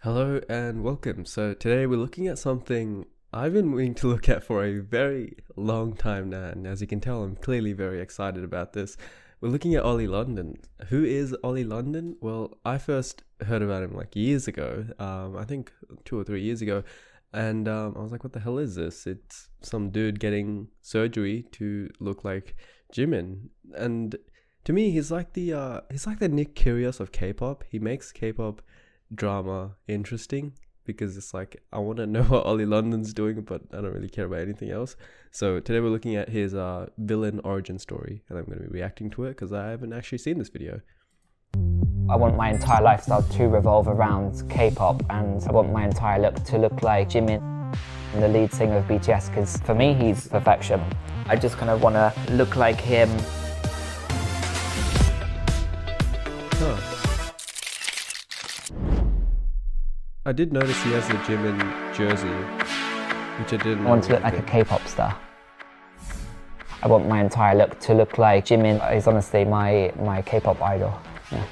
Hello and welcome. So today we're looking at something I've been wanting to look at for a very long time now, and as you can tell, I'm clearly very excited about this. We're looking at Oli London. Who is Oli London? Well, I first heard about him like years ago, I think 2 or 3 years ago, and I was like, what the hell is this? It's some dude getting surgery to look like Jimin, and to me, he's like the Nick Kyrgios of K-pop. He makes K-pop drama interesting because it's like I want to know what Oli London's doing, but I don't really care about anything else. So today we're looking at his villain origin story, and I'm going to be reacting to it because I haven't actually seen this video. I want my entire lifestyle to revolve around K-pop, and I want my entire look to look like Jimin, the lead singer of BTS, because for me he's perfection. I just kind of want to look like him. Huh. I did notice he has the Jimin jersey, which I didn't know. I want to look like a K-pop star. I want my entire look to look like Jimin. He's honestly my K-pop idol. Yeah.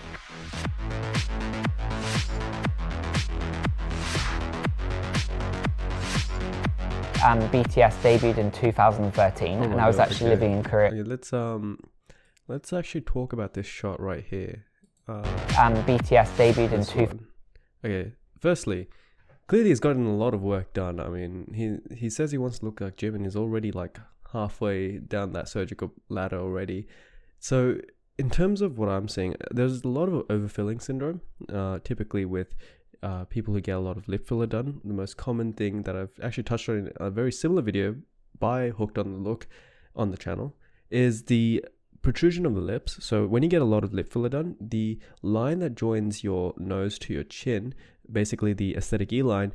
BTS debuted in 2013, and I was actually living in Korea. Okay, let's actually talk about this shot right here. BTS debuted in Okay. Firstly, clearly he's gotten a lot of work done. I mean, he says he wants to look like Jim, and he's already like halfway down that surgical ladder already. So in terms of what I'm seeing, there's a lot of overfilling syndrome, typically with people who get a lot of lip filler done. The most common thing that I've actually touched on in a very similar video by Hooked on the Look on the channel is the protrusion of the lips. So when you get a lot of lip filler done, the line that joins your nose to your chin, basically the aesthetic E line,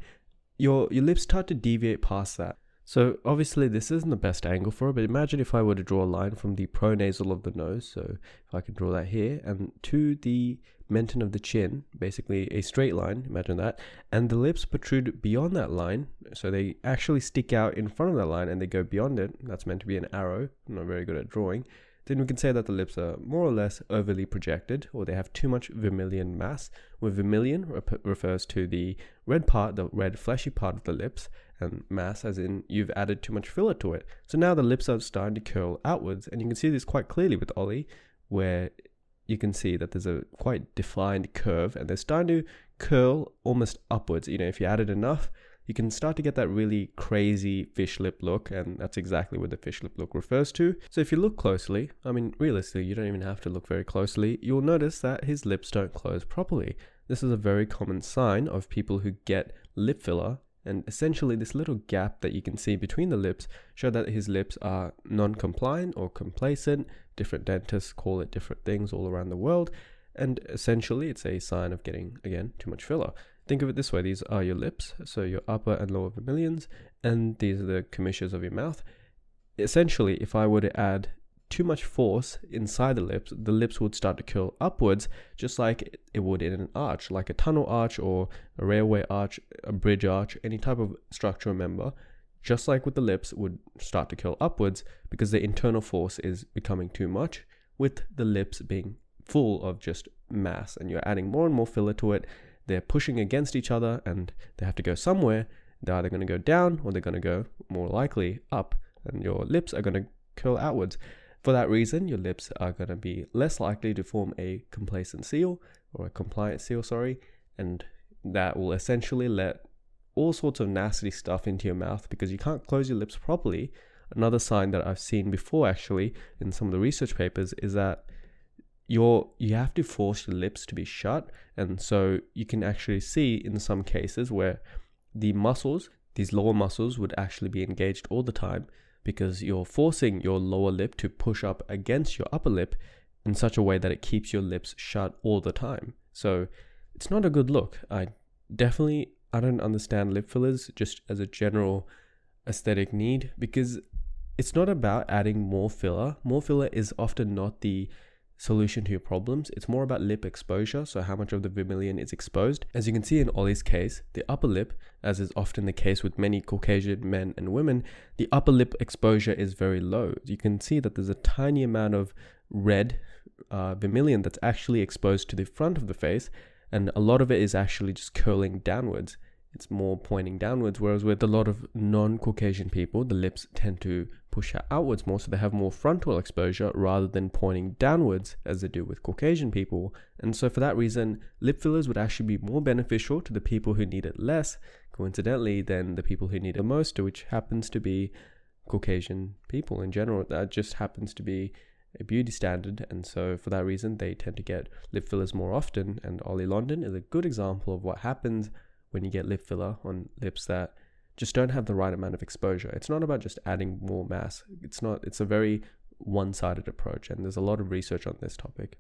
your lips start to deviate past that. So obviously this isn't the best angle for it, but imagine if I were to draw a line from the pronasal of the nose, so if I can draw that here, and to the menton of the chin, basically a straight line, imagine that, and the lips protrude beyond that line, so they actually stick out in front of that line and they go beyond it. That's meant to be an arrow. I'm not very good at drawing. Then we can say that the lips are more or less overly projected, or they have too much vermilion mass, where vermilion refers to the red part, the red fleshy part of the lips, and mass as in you've added too much filler to it. So now the lips are starting to curl outwards, and you can see this quite clearly with Oli, where you can see that there's a quite defined curve, and they're starting to curl almost upwards. You know, if you added enough, you can start to get that really crazy fish lip look, and that's exactly what the fish lip look refers to. So if you look closely, I mean, realistically, you don't even have to look very closely, you'll notice that his lips don't close properly. This is a very common sign of people who get lip filler, and essentially this little gap that you can see between the lips show that his lips are non-compliant or complacent. Different dentists call it different things all around the world, and essentially it's a sign of getting, again, too much filler. Think of it this way: these are your lips, so your upper and lower vermilions, and these are the commissures of your mouth. Essentially, if I were to add too much force inside the lips would start to curl upwards, just like it would in an arch, like a tunnel arch or a railway arch, a bridge arch, any type of structure, remember. Just like with the lips, would start to curl upwards because the internal force is becoming too much, with the lips being full of just mass, and you're adding more and more filler to it. They're pushing against each other, and they have to go somewhere. They're either going to go down, or they're going to go, more likely, up, and your lips are going to curl outwards. For that reason, your lips are going to be less likely to form a complacent seal, or a compliant seal, sorry, and that will essentially let all sorts of nasty stuff into your mouth because you can't close your lips properly. Another sign that I've seen before, actually, in some of the research papers, is that you have to force your lips to be shut, and so you can actually see in some cases where the muscles, these lower muscles, would actually be engaged all the time because you're forcing your lower lip to push up against your upper lip in such a way that it keeps your lips shut all the time. So it's not a good look. I don't understand lip fillers just as a general aesthetic need, because it's not about adding more filler. More filler is often not the solution to your problems. It's more about lip exposure, so how much of the vermilion is exposed. As you can see in Oli's case, the upper lip, as is often the case with many Caucasian men and women, the upper lip exposure is very low. You can see that there's a tiny amount of red vermilion that's actually exposed to the front of the face, and a lot of it is actually just curling downwards. It's more pointing downwards, whereas with a lot of non-Caucasian people, the lips tend to push outwards more, so they have more frontal exposure rather than pointing downwards as they do with Caucasian people. And so for that reason, lip fillers would actually be more beneficial to the people who need it less, coincidentally, than the people who need it most, which happens to be Caucasian people in general. That just happens to be a beauty standard, and so for that reason, they tend to get lip fillers more often. And Oli London is a good example of what happens when you get lip filler on lips that just don't have the right amount of exposure. It's not about just adding more mass. It's a very one-sided approach, and there's a lot of research on this topic.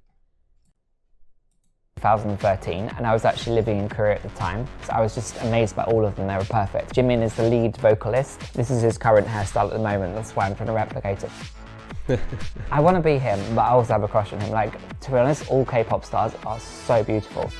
2013, and I was actually living in Korea at the time, so I was just amazed by all of them. They were perfect. Jimin is the lead vocalist. This is his current hairstyle at the moment. That's why I'm trying to replicate it. I want to be him, but I also have a crush on him. Like, to be honest, all K-pop stars are so beautiful.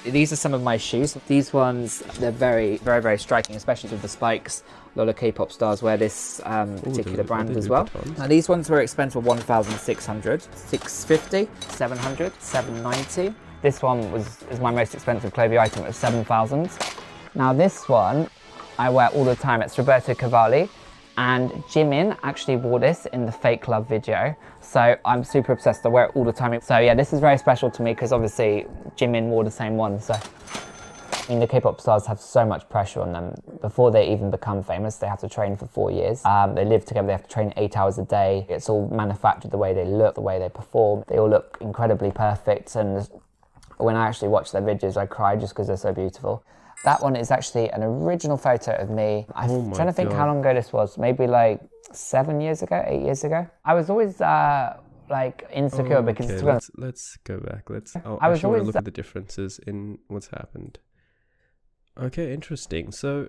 These are some of my shoes. These ones, they're very, very, very striking, especially with the spikes. A lot of K-pop stars wear this particular brand as well. Now these ones were expensive, 1,600, 650, 700, 790. This one is my most expensive clothing item. It was 7,000. Now this one I wear all the time. It's Roberto Cavalli. And Jimin actually wore this in the Fake Love video. So I'm super obsessed. I wear it all the time. So yeah, this is very special to me because obviously Jimin wore the same one. So I mean, the K-pop stars have so much pressure on them. Before they even become famous, they have to train for 4 years. They live together, they have to train 8 hours a day. It's all manufactured, the way they look, the way they perform. They all look incredibly perfect. And when I actually watch their videos, I cry just because they're so beautiful. That one is actually an original photo of me. I'm trying to think how long ago this was. Maybe like 7 years ago, 8 years ago. I was always like insecure because let's go back. I was always look at the differences in what's happened. Okay, interesting. So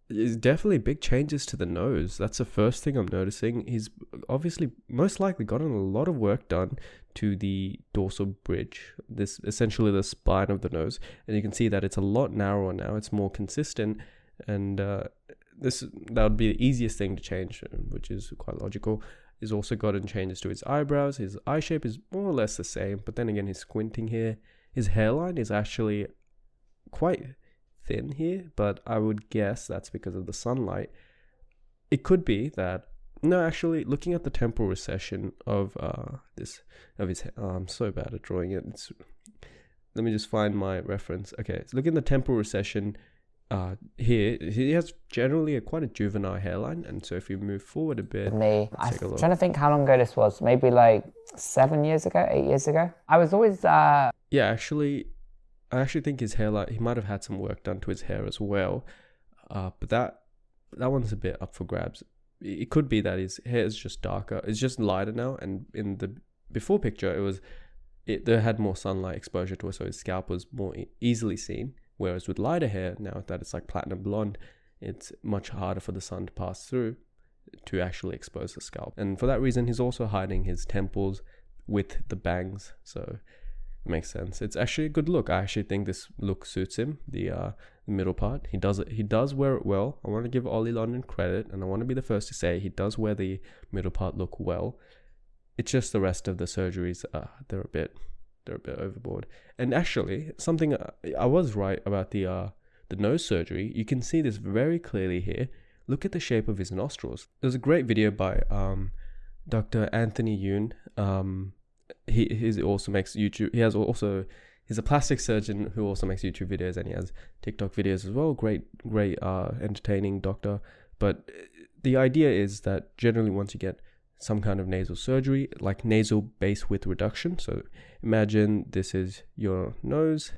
there's definitely big changes to the nose. That's the first thing I'm noticing. He's obviously most likely gotten a lot of work done to the dorsal bridge, this essentially the spine of the nose, and you can see that it's a lot narrower now. It's more consistent, and that would be the easiest thing to change, which is quite logical. He's also gotten changes to his eyebrows. His eye shape is more or less the same, but then again, he's squinting here. His hairline is actually quite thin here, but I would guess that's because of the sunlight. It could be that, no, actually, looking at the temporal recession of his I'm so bad at drawing it. Let me just find my reference. Okay, so look at the temporal recession here. He has generally quite a juvenile hairline, and so if you move forward a bit, I'm trying to think how long ago this was. Maybe like 7 years ago, 8 years ago. I was always yeah, actually, I actually think his hairline, he might have had some work done to his hair as well, but that one's a bit up for grabs. It could be that his hair is just darker. It's just lighter now, and in the before picture, there had more sunlight exposure to it, so his scalp was more easily seen. Whereas with lighter hair, now that it's like platinum blonde, it's much harder for the sun to pass through to actually expose the scalp. And for that reason, he's also hiding his temples with the bangs, so it makes sense. It's actually a good look. I actually think this look suits him, the middle part. He does wear it well. I want to give Oli London credit, and I want to be the first to say he does wear the middle part look well. It's just the rest of the surgeries, they're a bit overboard. And actually, something I was right about the nose surgery. You can see this very clearly here. Look at the shape of his nostrils. There's a great video by Dr. Anthony Yoon. He also makes YouTube. He's a plastic surgeon who also makes YouTube videos, and he has TikTok videos as well. Great entertaining doctor. But the idea is that generally once you get some kind of nasal surgery, like nasal base width reduction. So imagine this is your nose,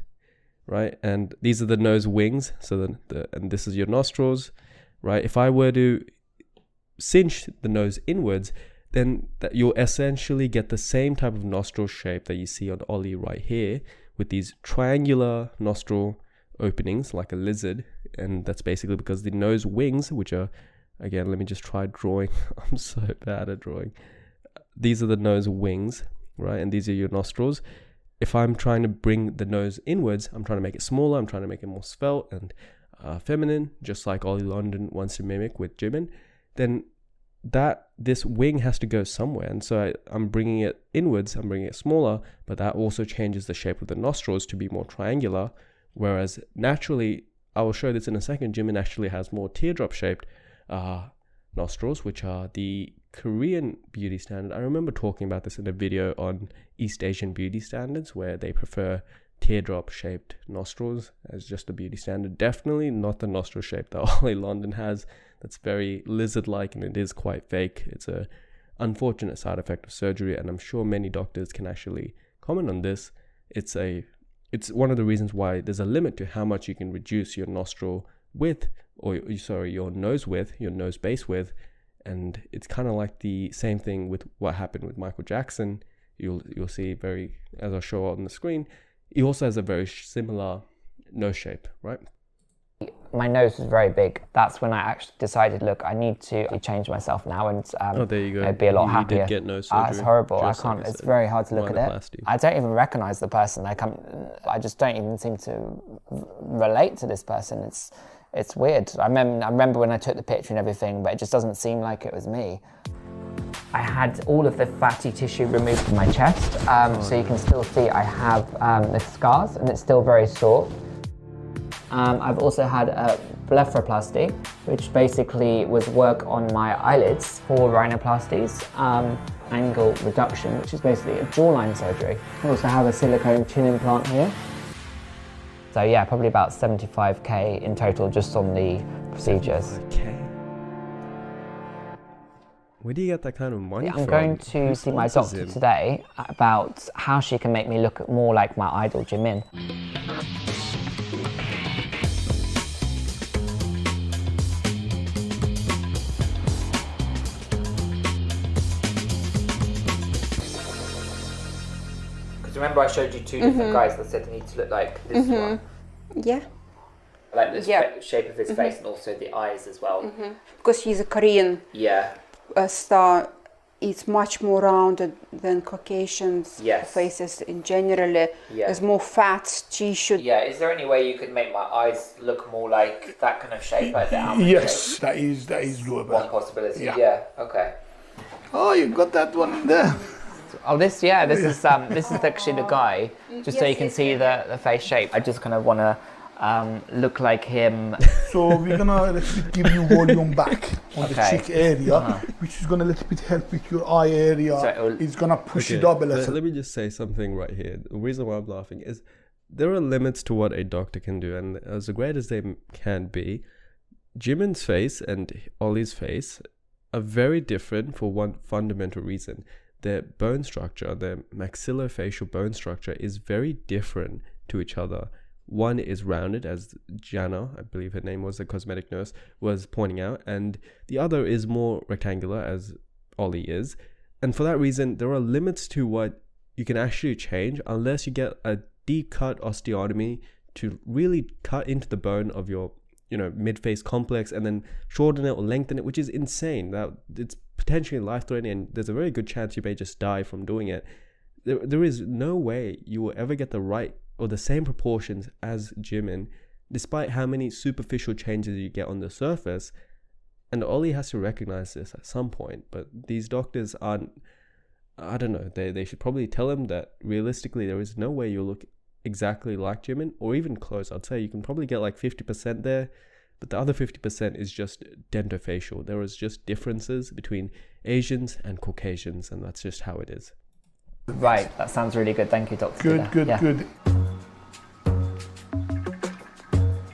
right? And these are the nose wings. So and this is your nostrils, right? If I were to cinch the nose inwards, then you'll essentially get the same type of nostril shape that you see on Oli right here, with these triangular nostril openings like a lizard. And that's basically because the nose wings, which are, again, let me just try drawing. I'm so bad at drawing. These are the nose wings, right? And these are your nostrils. If I'm trying to bring the nose inwards, I'm trying to make it smaller. I'm trying to make it more svelte and feminine, just like Oli London wants to mimic with Jimin. Then that this wing has to go somewhere, and so I'm bringing it inwards, I'm bringing it smaller, but that also changes the shape of the nostrils to be more triangular, whereas naturally, I will show this in a second, Jimin actually has more teardrop shaped nostrils, which are the Korean beauty standard. I remember talking about this in a video on East Asian beauty standards, where they prefer teardrop shaped nostrils as just a beauty standard. Definitely not the nostril shape that Oli London has. That's very lizard-like, and it is quite fake. It's a unfortunate side effect of surgery, and I'm sure many doctors can actually comment on this. It's one of the reasons why there's a limit to how much you can reduce your nostril width, or your nose width, your nose base width. And it's kind of like the same thing with what happened with Michael Jackson. You'll see as I'll show on the screen, he also has a very similar nose shape, right? My nose was very big. That's when I actually decided, look, I need to change myself now, and there you go. I'd be a lot You happier. did get nose surgery. It's horrible. I just can't. like I It's said. very hard to look at it. Canthoplasty. I don't even recognize the person. I just don't even seem to relate to this person. It's weird. I remember when I took the picture and everything, but it just doesn't seem like it was me. I had all of the fatty tissue removed from my chest, so you can still see I have the scars, and it's still very sore. I've also had a blepharoplasty, which basically was work on my eyelids for rhinoplasties, angle reduction, which is basically a jawline surgery. I also have a silicone chin implant here. So yeah, probably about 75k in total just on the procedures. Okay. Where do you get that kind of money from? I'm going to Who see my sponsors doctor him? today about how she can make me look more like my idol Jimin. Because remember I showed you two different guys that said they need to look like this one. Yeah, Like the Yeah. shape of his face and also the eyes as well. because he's a Korean Yeah. star. It's much more rounded than Caucasians' Yes. faces in general. Yeah. There's more fat tissue. Yeah, is there any way you could make my eyes look more like that kind of shape, like the almond Yes, shape? that is doable. One possibility. Yeah. Yeah. Okay. Oh, you got that one there. Oh, this is actually the guy, just so you can see the face shape. I just kind of want to look like him. So we're gonna let's give you volume back on the Okay. cheek area, which is gonna a little bit help with your eye area. So it will- It's gonna push Okay, it up a little. let me just say something right here. The reason why I'm laughing is there are limits to what a doctor can do, and as great as they can be, Jimin's face and Oli's face are very different for one fundamental reason. Their bone structure, their maxillofacial bone structure, is very different to each other. One is rounded, as Jana, I believe her name was, the cosmetic nurse, was pointing out, and the other is more rectangular, as Oli is. And for that reason, there are limits to what you can actually change unless you get a deep cut osteotomy to really cut into the bone of your, mid-face complex and then shorten it or lengthen it, which is insane. That it's potentially life-threatening, and there's a very good chance you may just die from doing it. There is no way you will ever get the right or the same proportions as Jimin, despite how many superficial changes you get on the surface. And Oli has to recognize this at some point, but these doctors aren't, I don't know, they should probably tell him that realistically there is no way you'll look exactly like Jimin, or even close. I'd say you can probably get like 50% there, but the other 50% is just dentofacial. There is just differences between Asians and Caucasians, and that's just how it is. Right, that sounds really good. Thank you, Dr. Good, Dida. good, Yeah. good.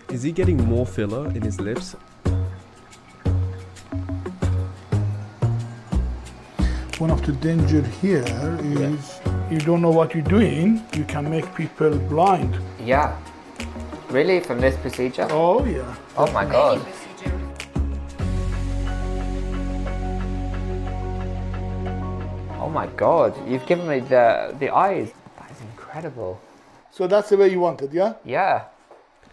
Is he getting more filler in his lips? One of the danger here is you don't know what you're doing. You can make people blind. Yeah. Really? From this procedure? Oh yeah. Oh my god. Oh my god. You've given me the eyes. That is incredible. So that's the way you want it, yeah? Yeah.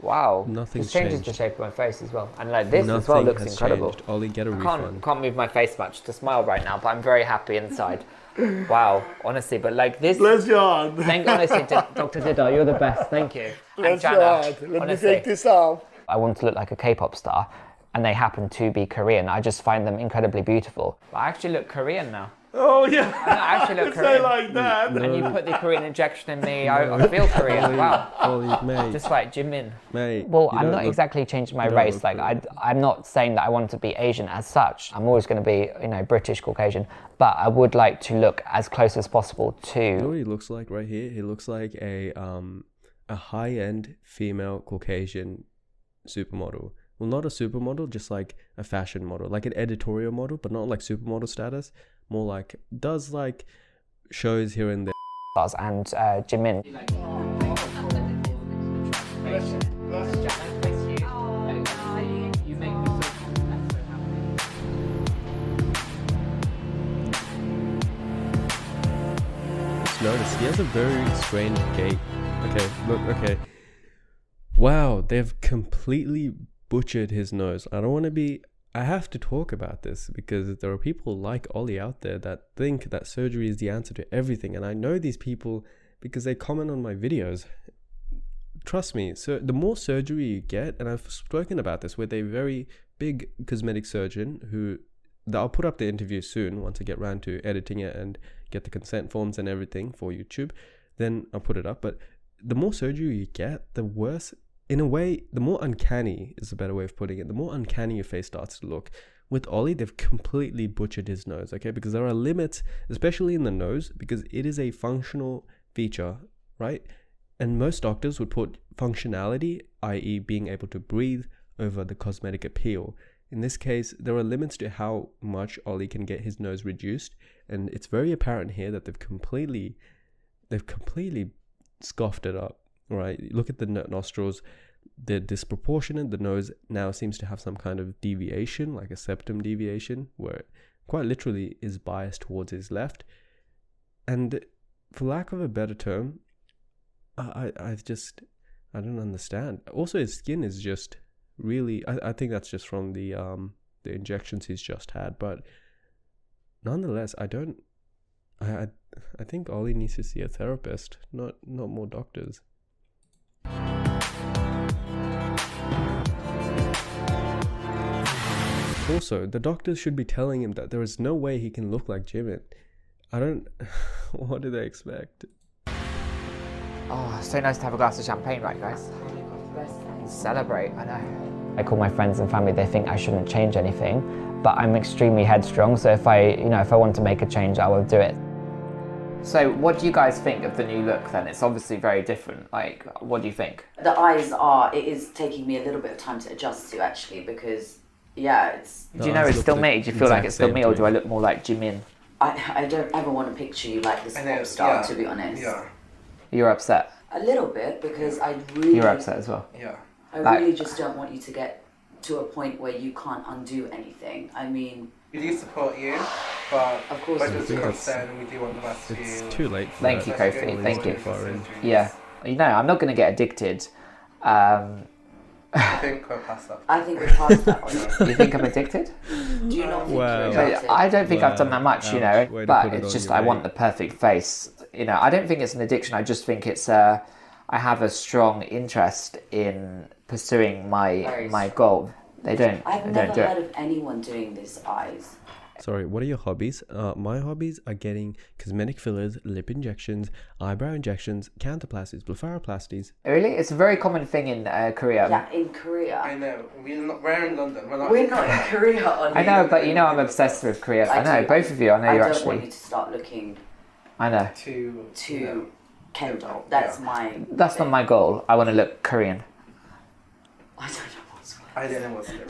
Wow. Nothing's This changes changed. the shape of my face as well. And like this as well Nothing looks has incredible. changed. Ollie, get a I refund. can't move my face much to smile right now, but I'm very happy inside. Wow, honestly, but like this. Bless your heart. Thank honestly, Dr. Dida, you're the best. Thank you. And Bless your Jana, heart. Let me honestly, take this off. I want to look like a K-pop star. and they happen to be Korean, I just find them incredibly beautiful. I actually look Korean now. Oh yeah. I actually look Korean. like that. And you put the Korean injection in me, I feel Korean. Wow. Oli, mate. Just like Jimin. Mate. Well, you I'm don't not look- exactly changing my you don't race. look Like, Korean. I'm not saying that I want to be Asian as such. I'm always going to be, you know, British, Caucasian. But I would like to look as close as possible You know to. what he looks like right here? He looks like a high-end female Caucasian supermodel. Well, not a supermodel, just like a fashion model, like an editorial model, but not like supermodel status. More like does like shows here and there. And Jimin. Notice he has a very strange gait. Okay, look, okay. Wow, they've completely butchered his nose. I don't want to be. I have to talk about this because there are people like Oli out there that think that surgery is the answer to everything. And I know these people because they comment on my videos. Trust me, so the more surgery you get, and I've spoken about this with a very big cosmetic surgeon who I'll put up the interview soon once I get around to editing it and get the consent forms and everything for YouTube, then I'll put it up. But the more surgery you get, the worse, in a way, the more uncanny is a better way of putting it. The more uncanny your face starts to look. With Oli, they've completely butchered his nose, okay? Because there are limits, especially in the nose, because it is a functional feature, right? And most doctors would put functionality, i.e. being able to breathe, over the cosmetic appeal. In this case, there are limits to how much Oli can get his nose reduced, and it's very apparent here that they've completely scoffed it up. Right? Look at the nostrils; they're disproportionate. The nose now seems to have some kind of deviation, like a septum deviation, where it quite literally is biased towards his left. And for lack of a better term, I don't understand. Also, his skin is just really, I think that's just from the injections he's just had, but nonetheless, I think Oli needs to see a therapist, not more doctors. Also, the doctors should be telling him that there is no way he can look like Jimin. What do they expect? Oh, so nice to have a glass of champagne, right, guys? Celebrate, I know. I call my friends and family, they think I shouldn't change anything, but I'm extremely headstrong, so if I want to make a change, I will do it. So what do you guys think of the new look then? It's obviously very different. Like, what do you think? The eyes it is taking me a little bit of time to adjust to actually, because yeah, it's... Do you know it's still me? Do you feel like it's still me, or do I look more like Jimin? I don't ever want to picture you like this pop star, to be honest. Yeah. You're upset? A little bit, because I really... You're upset as well? Yeah. I really just don't want you to get to a point where you can't undo anything. I mean... We do support you, but of course but we just do. a concern, we do want the best for you. It's too late. Thank you, That's Kofi. good. Thank you. Too far in. Yeah. You know, I'm not going to get addicted. I think we're past that. I think we're past that one. You think I'm addicted? Do you not think Wow. you're addicted? I don't think I've done that much, you know, Way to but put it it's on just you, I mate. want the perfect face. You know, I don't think it's an addiction. I just think it's I have a strong interest in pursuing my goal. They don't I've do never it. heard of anyone doing this eyes. Sorry, what are your hobbies? My hobbies are getting cosmetic fillers, lip injections, eyebrow injections, canthoplasties, blepharoplasties. Really? It's a very common thing in Korea. Yeah, in Korea. I know. We're in London. We're not in Korea, Oli. I know, but you know I'm obsessed with Korea. I know, do. both of you. I know you're I don't actually. want you to start looking I know. to Kendall. That's my... That's not my goal. I want to look Korean. I don't know what's worse. I didn't know what's it.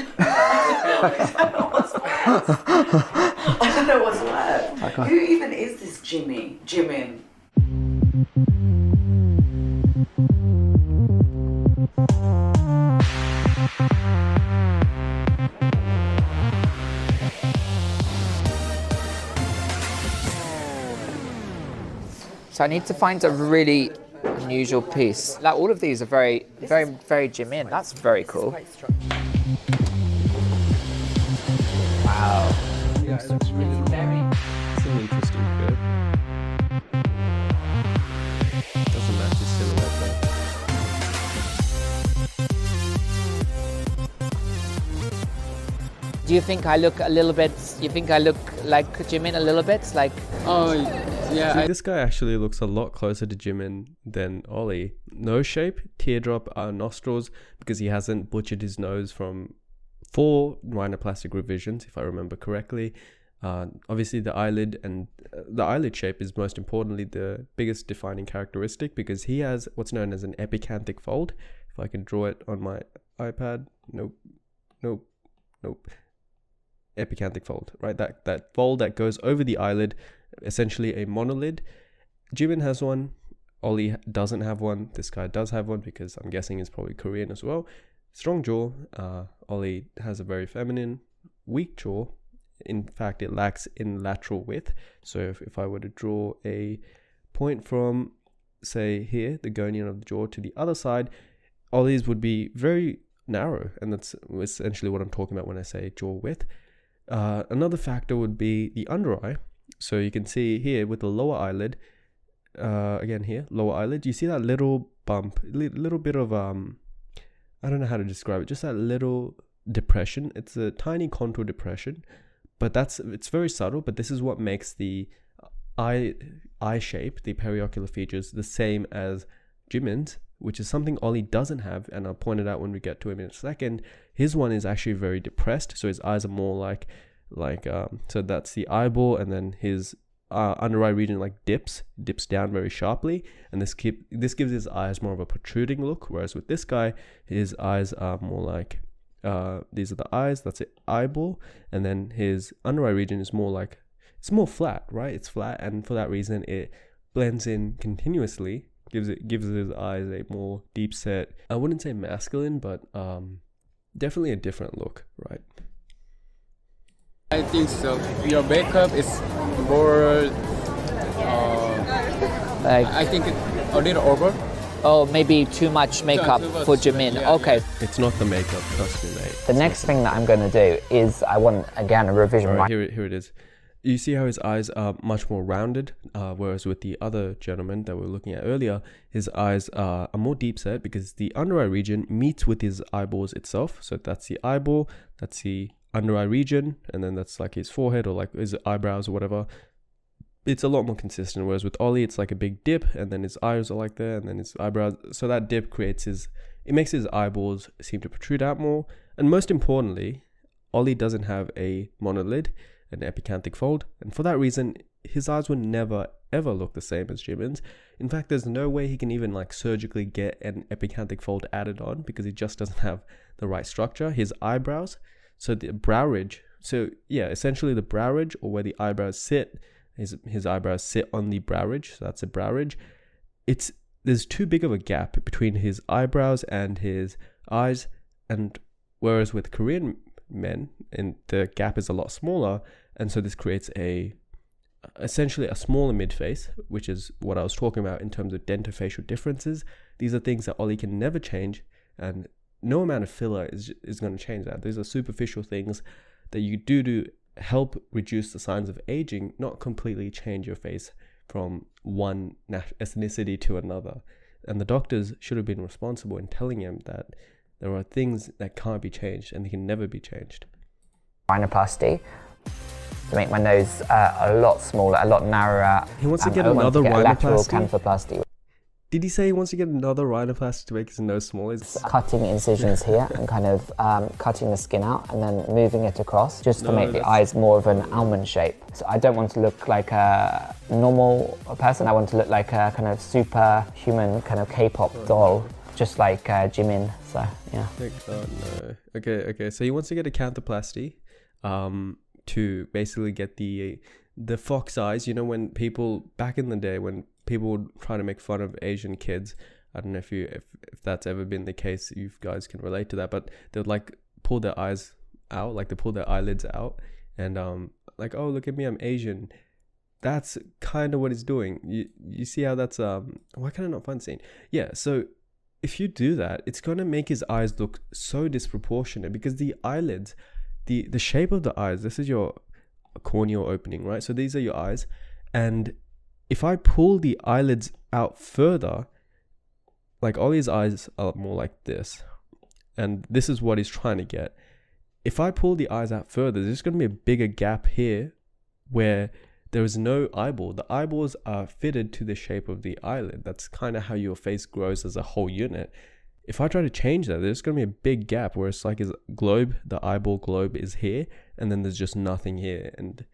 I don't know what's worse. Who even is this Jimin? So I need to find a really unusual piece. Like all of these are very, very, very Jimin. That's very cool. Wow. Yeah, it looks really It's an interesting bit. Doesn't match his silhouette though. Do you think I look a little bit? You think I look like Jimin a little bit? Like See, this guy actually looks a lot closer to Jimin than Oli. Nose shape, teardrop nostrils, because he hasn't butchered his nose from 4 rhinoplastic revisions, if I remember correctly. Obviously, the eyelid and the eyelid shape is most importantly the biggest defining characteristic, because he has what's known as an epicanthic fold. If I can draw it on my iPad, nope. Epicanthic fold, right? That fold that goes over the eyelid, essentially a monolid. Jimin has one. Oli doesn't have one. This guy does have one because I'm guessing he's probably Korean as well. Strong jaw. Oli has a very feminine, weak jaw. In fact, it lacks in lateral width. So if I were to draw a point from, say, here, the gonian of the jaw, to the other side, Oli's would be very narrow, and that's essentially what I'm talking about when I say jaw width. Another factor would be the under eye. So you can see here with the lower eyelid, again here, lower eyelid, you see that little bump, little bit of, I don't know how to describe it, just that little depression. It's a tiny contour depression, but it's very subtle, but this is what makes the eye shape, the periocular features, the same as Jimin's, which is something Oli doesn't have, and I'll point it out when we get to him in a second. His one is actually very depressed, so his eyes are more like so that's the eyeball, and then his under eye region dips down very sharply, and this gives his eyes more of a protruding look, whereas with this guy, his eyes are more like these are the eyes, that's the eyeball, and then his under eye region is more like, it's more flat, right? It's flat, and for that reason it blends in continuously, gives his eyes a more deep set, I wouldn't say masculine, but definitely a different look, right? I think so. Your makeup is more I think a little over. oh, maybe too much makeup too much, for Jimin. yeah, Okay. It's not the makeup, trust me, mate. The next thing that I'm going to do is I want again a revision. Right, here it is. You see how his eyes are much more rounded, whereas with the other gentleman that we were looking at earlier, his eyes are more deep set because the under eye region meets with his eyeballs itself. So that's the eyeball, that's the under eye region, and then that's like his forehead or like his eyebrows or whatever. It's a lot more consistent, whereas with Oli, it's like a big dip, and then his eyes are like there, and then his eyebrows. So that dip makes his eyeballs seem to protrude out more. And most importantly, Oli doesn't have a monolid, an epicanthic fold, and for that reason his eyes would never ever look the same as Jimin's. In fact, there's no way he can even surgically get an epicanthic fold added on because he just doesn't have the right structure. His eyebrows, so the brow ridge, so yeah, essentially the brow ridge, or where the eyebrows sit, his eyebrows sit on the brow ridge, so that's a brow ridge. There's too big of a gap between his eyebrows and his eyes, and whereas with Korean men, and the gap is a lot smaller, and so this creates essentially a smaller mid-face, which is what I was talking about in terms of dentofacial differences. These are things that Oli can never change, and no amount of filler is going to change that. These are superficial things that you do to help reduce the signs of aging, not completely change your face from one ethnicity to another. And the doctors should have been responsible in telling him that there are things that can't be changed and they can never be changed. Rhinoplasty to make my nose a lot smaller, a lot narrower. He wants to get another rhinoplasty. Did he say he wants to get another rhinoplasty to make his nose smaller? Cutting incisions here and kind of cutting the skin out and then moving it across just to make the eyes more of an almond shape. So I don't want to look like a normal person. I want to look like a kind of superhuman kind of K-pop doll, just like Jimin. So yeah. Oh no. Okay. So he wants to get a canthoplasty, to basically get the fox eyes. You know, when people back in the day, when people would try to make fun of Asian kids, I don't know if that's ever been the case, you guys can relate to that, but they would pull their eyes out, they pull their eyelids out, and oh, look at me, I'm Asian. That's kind of what he's doing. You see how that's why can I not find the scene? Yeah, so if you do that, it's going to make his eyes look so disproportionate, because the eyelids, the shape of the eyes, this is your corneal opening, right? So these are your eyes, and if I pull the eyelids out further, Oli's eyes are more like this, and this is what he's trying to get. if I pull the eyes out further, there's going to be a bigger gap here where there is no eyeball. The eyeballs are fitted to the shape of the eyelid. That's kind of how your face grows as a whole unit. If I try to change that, there's going to be a big gap where it's like his globe, the eyeball globe is here, and then there's just nothing here. And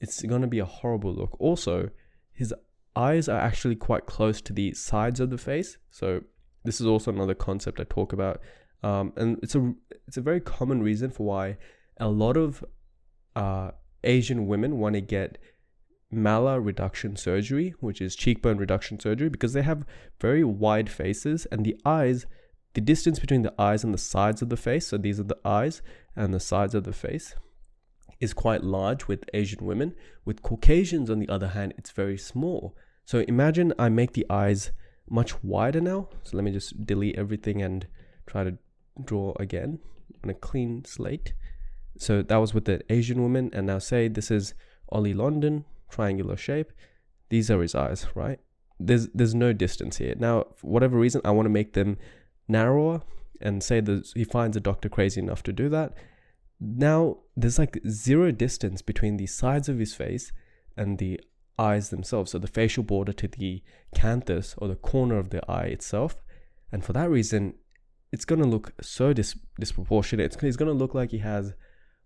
it's going to be a horrible look. Also, his eyes are actually quite close to the sides of the face. So this is also another concept I talk about. And it's a very common reason for why a lot of Asian women want to get malar reduction surgery, which is cheekbone reduction surgery, because they have very wide faces, and the distance between the eyes and the sides of the face, so these are the eyes and the sides of the face, is quite large with Asian women. With Caucasians, on the other hand, it's very small. So imagine I make the eyes much wider now. So let me just delete everything and try to draw again on a clean slate. So that was with the Asian woman, and now say this is Oli London, triangular shape. These are his eyes, right? There's no distance here. Now, for whatever reason, I want to make them narrower, and say that he finds a doctor crazy enough to do that. Now, there's like zero distance between the sides of his face and the eyes themselves. So the facial border to the canthus, or the corner of the eye itself. And for that reason, it's going to look so disproportionate. It's going to look like he has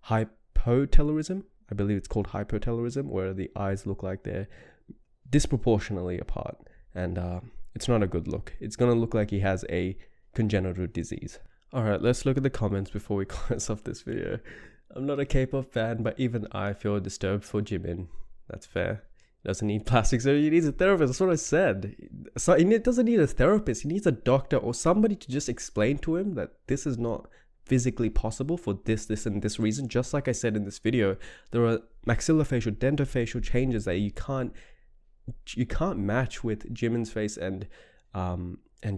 hypotelarism. I believe it's called hypotelarism, where the eyes look like they're disproportionately apart. And it's not a good look. It's going to look like he has a congenital disease. Alright, let's look at the comments before we close off this video. I'm not a K-pop fan, but even I feel disturbed for Jimin. That's fair. He doesn't need plastic surgery, he needs a therapist. That's what I said. So he doesn't need a therapist, he needs a doctor or somebody to just explain to him that this is not physically possible for this and this reason. Just like I said in this video, there are maxillofacial, dentofacial changes that you can't match with Jimin's face and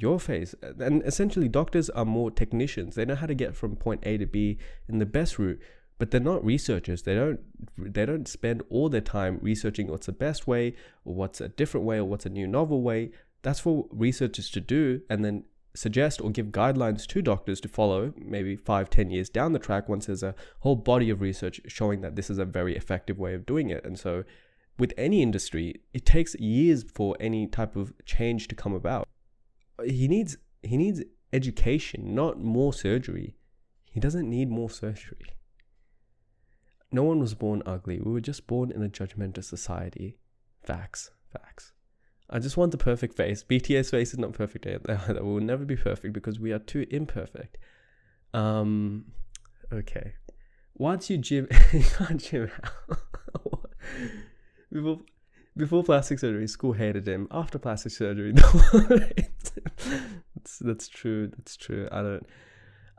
your face. And essentially, doctors are more technicians. They know how to get from point A to B in the best route, but they're not researchers. They don't spend all their time researching what's the best way, or what's a different way, or what's a new novel way. That's for researchers to do, and then suggest or give guidelines to doctors to follow maybe 5-10 years down the track, once there's a whole body of research showing that this is a very effective way of doing it. And so with any industry, it takes years for any type of change to come about. He needs education, not more surgery. He doesn't need more surgery. No one was born ugly. We were just born in a judgmental society. Facts. I just want the perfect face. BTS face is not perfect either. We will never be perfect because we are too imperfect. Okay. Once you gym, you can't gym out. Before plastic surgery, school hated him. After plastic surgery, no one hates him. That's true. I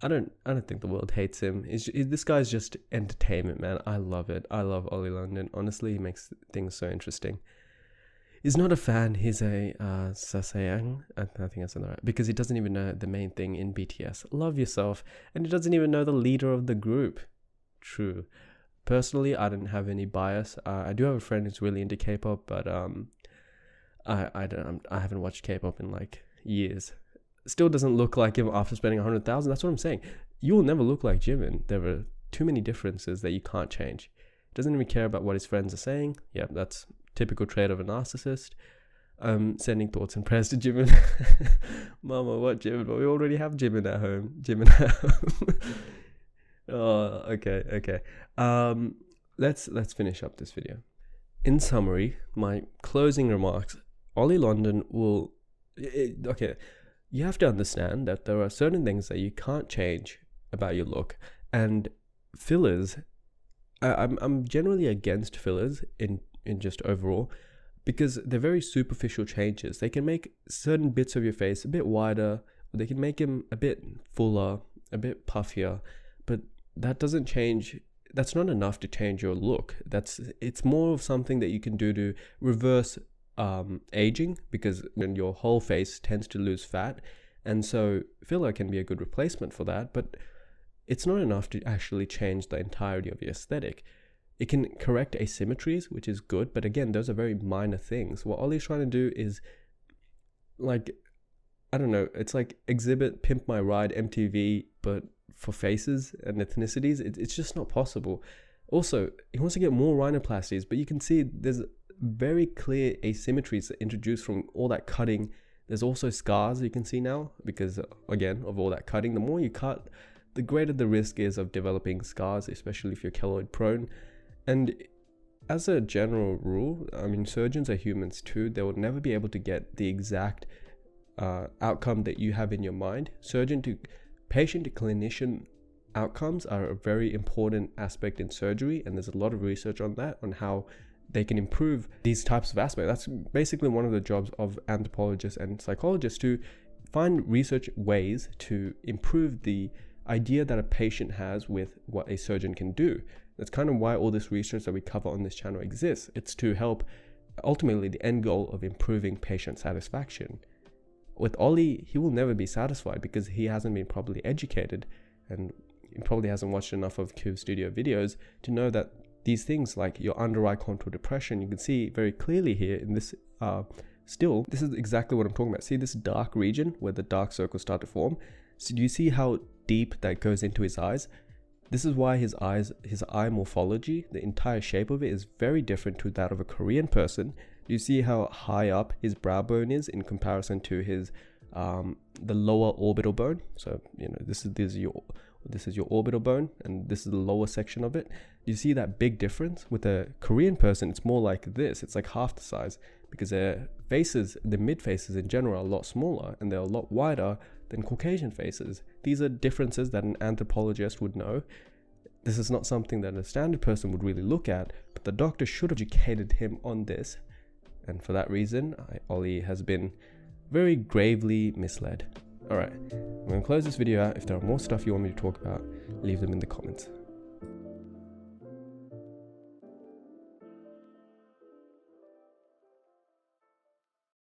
don't think the world hates him. This guy's just entertainment, man. I love it. I love Oli London. Honestly, he makes things so interesting. He's not a fan. He's a sasayang. I think I said that right. Because he doesn't even know the main thing in BTS. Love yourself. And he doesn't even know the leader of the group. True. Personally, I didn't have any bias. I do have a friend who's really into K-pop, but I haven't watched K-pop in like years. Still doesn't look like him after spending 100,000. That's what I'm saying. You will never look like Jimin. There are too many differences that you can't change. Doesn't even care about what his friends are saying. Yeah, that's typical trait of a narcissist. Sending thoughts and prayers to Jimin. Mama, what Jimin? But we already have Jimin at home. Oh, okay. Let's finish up this video. In summary, my closing remarks. Oli London will... Okay, you have to understand that there are certain things that you can't change about your look. And fillers... I'm generally against fillers in just overall, because they're very superficial changes. They can make certain bits of your face a bit wider, or they can make them a bit fuller, a bit puffier, but that doesn't change. That's not enough to change your look. It's more of something that you can do to reverse aging, because when your whole face tends to lose fat, and so filler can be a good replacement for that, but it's not enough to actually change the entirety of your aesthetic. It can correct asymmetries, which is good, but again, those are very minor things. What Oli's trying to do is, like, I don't know, it's like Exhibit, Pimp My Ride, MTV, but for faces and ethnicities. It's just not possible. Also, he wants to get more rhinoplasties, but you can see there's very clear asymmetries introduced from all that cutting. There's also scars you can see now because, again, of all that cutting. The more you cut, the greater the risk is of developing scars, especially if you're keloid prone. And as a general rule, I mean, surgeons are humans too. They will never be able to get the exact outcome that you have in your mind. Patient to clinician outcomes are a very important aspect in surgery, and there's a lot of research on that, on how they can improve these types of aspects. That's basically one of the jobs of anthropologists and psychologists, to find research ways to improve the idea that a patient has with what a surgeon can do. That's kind of why all this research that we cover on this channel exists. It's to help, ultimately, the end goal of improving patient satisfaction. With Oli, he will never be satisfied because he hasn't been properly educated, and he probably hasn't watched enough of Cube Studio videos to know that these things like your under eye contour depression, you can see very clearly here in this still, this is exactly what I'm talking about. See this dark region where the dark circles start to form? So do you see how deep that goes into his eyes? This is why his eye morphology, the entire shape of it, is very different to that of a Korean person. Do you see how high up his brow bone is in comparison to his the lower orbital bone? So this is your orbital bone, and this is the lower section of it. You see that big difference? With a Korean person, it's more like this. It's like half the size, because their faces, the mid faces in general, are a lot smaller, and they're a lot wider than Caucasian faces. These are differences that an anthropologist would know. This is not something that a standard person would really look at, but the doctor should have educated him on this. And for that reason, Oli has been very gravely misled. Alright, I'm going to close this video out. If there are more stuff you want me to talk about, leave them in the comments.